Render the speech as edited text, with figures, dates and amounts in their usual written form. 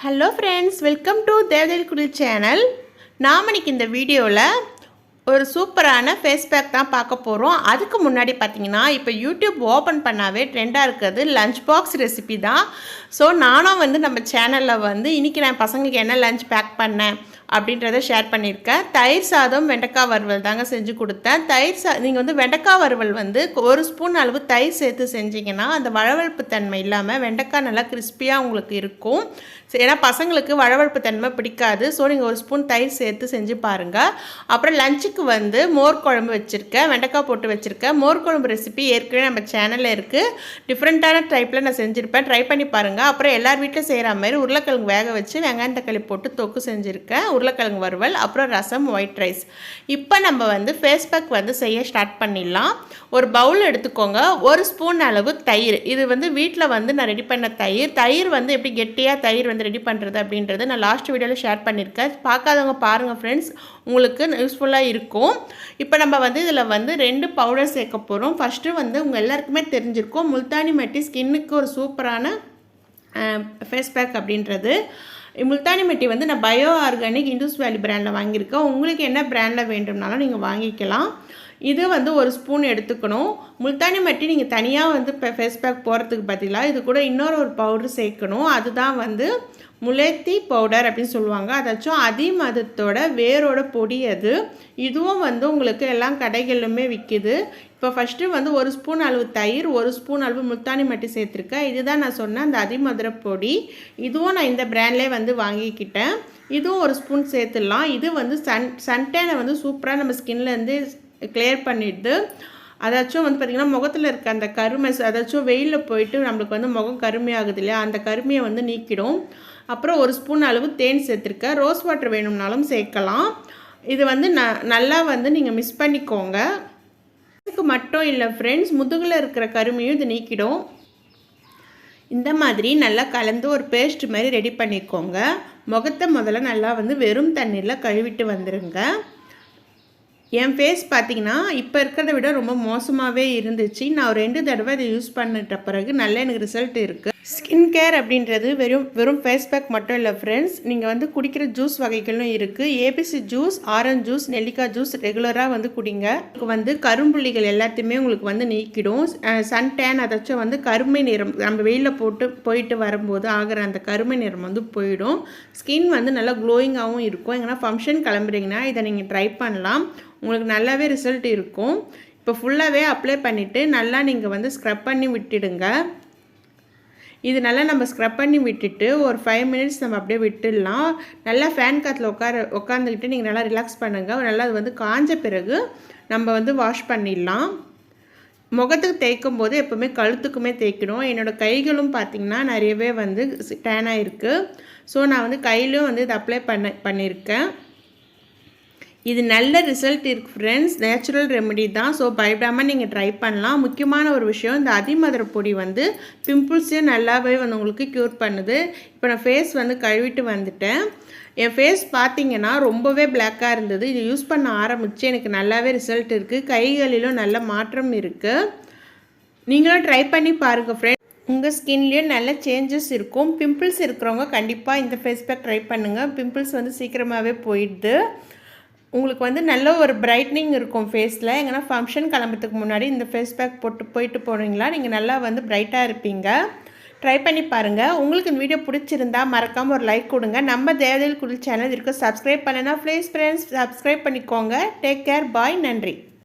Hello friends, welcome to தேவதைகள் channel. நாம் இன்னைக்கு இந்த வீடியோவில் ஒரு சூப்பரான ஃபேஸ் பேக் தான் பார்க்க போகிறோம். அதுக்கு முன்னாடி பார்த்தீங்கன்னா, இப்போ யூடியூப் ஓப்பன் பண்ணாவே ட்ரெண்டாக இருக்கிறது லஞ்ச் பாக்ஸ் ரெசிபி தான். ஸோ நானும் நம்ம சேனலில் இன்றைக்கி நான் பசங்களுக்கு என்ன லஞ்ச் பேக் பண்ணேன் அப்படின்றத ஷேர் பண்ணியிருக்கேன். தயிர் சாதம் வெண்டைக்காய் வறுவல் தாங்க செஞ்சு கொடுத்தேன். நீங்கள் வெண்டைக்காய் வறுவல் ஒரு ஸ்பூன் அளவு தயிர் சேர்த்து செஞ்சிங்கன்னா அந்த வழவழப்பு தன்மை இல்லாமல் வெண்டைக்காய் நல்லா கிறிஸ்பியாக உங்களுக்கு இருக்கும். ஏன்னா பசங்களுக்கு வழவழப்பு தன்மை பிடிக்காது. ஸோ நீங்கள் ஒரு ஸ்பூன் தயிர் சேர்த்து செஞ்சு பாருங்கள். அப்புறம் லஞ்சுக்கு மோர் குழம்பு வச்சுருக்கேன், வெண்டைக்காய் போட்டு வச்சுருக்கேன். மோர் குழம்பு ரெசிபி ஏற்கனவே நம்ம சேனலில் இருக்குது. டிஃப்ரெண்ட்டான டைப்பில் நான் செஞ்சுருப்பேன், ட்ரை பண்ணி பாருங்கள். அப்புறம் எல்லார் வீட்டில் செய்கிற மாதிரி உருளைக்கிழங்கு வேக வச்சு வெங்காயம் தக்காளி போட்டு தொக்கு செஞ்சுருக்கேன், உருளைக்கிழங்கு வறுவல், அப்புறம் ரசம், ஒயிட் ரைஸ். இப்போ நம்ம ஃபேஸ் பேக் செய்ய ஸ்டார்ட் பண்ணிடலாம். ஒரு பவுல் எடுத்துக்கோங்க. ஒரு ஸ்பூன் அளவு தயிர். இது வீட்டில் நான் ரெடி பண்ண தயிர் எப்படி கெட்டியாக தயிர் ரெடி பண்ணுறது அப்படின்றது நான் லாஸ்ட் வீடியோவில் ஷேர் பண்ணியிருக்கேன். பார்க்காதவங்க பாருங்கள் ஃப்ரெண்ட்ஸ், உங்களுக்கு யூஸ்ஃபுல்லாக இருக்கும். இப்போ நம்ம இதில் 2 பவுடர் சேர்க்க போகிறோம். ஃபஸ்ட்டு உங்கள் எல்லாருக்குமே தெரிஞ்சிருக்கும், முல்தானி மட்டி ஸ்கின்னுக்கு ஒரு சூப்பரான ஃபேஸ் பேக் அப்படின்றது. முல்தானி மட்டி நான் பயோ ஆர்கானிக் இண்டஸ் வேலி பிராண்டில் வாங்கியிருக்கேன். உங்களுக்கு என்ன பிராண்டில் வேண்டும்னாலும் நீங்கள் வாங்கிக்கலாம். இது ஒரு ஸ்பூன் எடுத்துக்கணும். முல்தானி மட்டி நீங்கள் தனியாக ஃபேஸ் பேக் போகிறதுக்கு பதிலாக இது கூட இன்னொரு பவுடர் சேர்க்கணும். அதுதான் முலேத்தி பவுடர் அப்படின்னு சொல்லுவாங்க. அதாச்சும் அதிமதத்தோட வேரோட பொடி அது. இதுவும் உங்களுக்கு எல்லா கடைகளிலுமே விற்கிது. இப்போ ஃபஸ்ட்டு ஒரு ஸ்பூன் அளவு தயிர், ஒரு ஸ்பூன் அளவு முல்தானி மட்டி சேர்த்துருக்கேன். இதுதான் நான் சொன்னேன் அந்த அதிமதுர பொடி. இதுவும் நான் இந்த பிராண்ட்லேயே வாங்கிக்கிட்டேன். இதுவும் ஒரு ஸ்பூன் சேர்த்துடலாம். இது சன்டேனை சூப்பராக நம்ம ஸ்கின்லேருந்து கிளியர் பண்ணிடுது. அதாச்சும் பார்த்திங்கன்னா முகத்தில் இருக்க அந்த கருமை, அதாச்சும் வெயிலில் போயிட்டு நம்மளுக்கு முகம் கருமையாகுது இல்லையா, அந்த கருமையை நீக்கிடும். அப்புறம் ஒரு ஸ்பூன் அளவு தேன் சேர்த்துருக்கேன். ரோஸ் வாட்டர் வேணும்னாலும் சேர்க்கலாம். இது நல்லா நீங்கள் மிக்ஸ் பண்ணிக்கோங்க. இதுக்கு மட்டும் இல்லை ஃப்ரெண்ட்ஸ், முதுகில் இருக்கிற கருமையும் இது நீக்கிடும். இந்த மாதிரி நல்லா கலந்து ஒரு பேஸ்ட் மாதிரி ரெடி பண்ணிக்கோங்க. முகத்தை முதல்ல நல்லா வெறும் தண்ணீரில் கழுவிட்டு வந்துடுங்க. என் ஃபேஸ் பார்த்திங்கன்னா இப்போ இருக்கிறத விட ரொம்ப மோசமாகவே இருந்துச்சு. நான் ஒரு 2 தடவை இதை யூஸ் பண்ணிட்ட பிறகு நல்ல எனக்கு ரிசல்ட் இருக்குது. ஸ்கின் கேர் அப்படின்றது வெறும் ஃபேஸ் பேக் மட்டும் இல்லை ஃப்ரெண்ட்ஸ். நீங்கள் குடிக்கிற ஜூஸ் வகைகளும் இருக்குது. ஏபிசி ஜூஸ், ஆரஞ்சு ஜூஸ், நெல்லிக்காய் ஜூஸ் ரெகுலராக குடிங்க. உங்களுக்கு கரும்புள்ளிகள் எல்லாத்தையுமே உங்களுக்கு நீக்கிடும். சன் டேன், அதாச்சும் கருமை நிறம், நம்ம வெயிலில் போயிட்டு வரும்போது ஆகிற அந்த கருமை நிறம் போயிடும். ஸ்கின் நல்லா க்ளோயிங்காகவும் இருக்கும். எங்கன்னா ஃபங்க்ஷன் கிளம்புறீங்கன்னா இதை நீங்கள் ட்ரை பண்ணலாம். உங்களுக்கு நல்லாவே ரிசல்ட் இருக்கும். இப்போ ஃபுல்லாகவே அப்ளை பண்ணிவிட்டு நல்லா நீங்கள் ஸ்க்ரப் பண்ணி விட்டுடுங்க. இது நல்லா நம்ம ஸ்க்ரப் பண்ணி விட்டுட்டு ஒரு 5 மினிட்ஸ் நம்ம அப்படியே விட்டுடலாம். நல்லா ஃபேன் காற்றுல உட்காந்துக்கிட்டு நீங்கள் நல்லா ரிலாக்ஸ் பண்ணுங்கள். நல்லா அது காஞ்ச பிறகு நம்ம வாஷ் பண்ணிடலாம். முகத்துக்கு தேய்க்கும் போது எப்போவுமே கழுத்துக்குமே தேய்க்கணும். என்னோடய கைகளும் பார்த்திங்கன்னா நிறையவே டேனாக இருக்குது. ஸோ நான் கையிலும் இதை அப்ளை பண்ணியிருக்கேன். இது நல்ல ரிசல்ட் இருக்குது ஃப்ரெண்ட்ஸ். நேச்சுரல் ரெமெடி தான். ஸோ பயப்படாமல் நீங்கள் ட்ரை பண்ணலாம். முக்கியமான ஒரு விஷயம், இந்த அதிமதுர பொடி பிம்பிள்ஸையும் நல்லாவே உங்களுக்கு க்யூர் பண்ணுது. இப்போ நான் ஃபேஸ் கழுவிட்டு வந்துட்டேன். என் ஃபேஸ் பார்த்திங்கன்னா ரொம்பவே பிளாக்காக இருந்தது. இது யூஸ் பண்ண ஆரம்பித்து எனக்கு நல்லாவே ரிசல்ட் இருக்குது. கைகளிலும் நல்ல மாற்றம் இருக்குது. நீங்களும் ட்ரை பண்ணி பாருங்கள் ஃப்ரெண்ட்ஸ். உங்கள் ஸ்கின்லேயும் நல்ல சேஞ்சஸ் இருக்கும். பிம்பிள்ஸ் இருக்கிறவங்க கண்டிப்பாக இந்த ஃபேஸ் பேக் ட்ரை பண்ணுங்கள். பிம்பிள்ஸ் சீக்கிரமாகவே போயிடுது. உங்களுக்கு நல்ல ஒரு பிரைட்னிங் இருக்கும் ஃபேஸில். எங்கன்னா ஃபங்க்ஷன் கிளம்புறதுக்கு முன்னாடி இந்த ஃபேஸ் பேக் போயிட்டு போனீங்களா நீங்கள் நல்லா பிரைட்டாக இருப்பீங்க. ட்ரை பண்ணி பாருங்கள். உங்களுக்கு இந்த வீடியோ பிடிச்சிருந்தா மறக்காமல் ஒரு லைக் கொடுங்க. நம்ம தேவதைகள் குடில் சேனல் சப்ஸ்கிரைப் பண்ணனா ப்ளீஸ் ஃப்ரெண்ட்ஸ் சப்ஸ்கிரைப் பண்ணிக்கோங்க. டேக் கேர், பாய், நன்றி.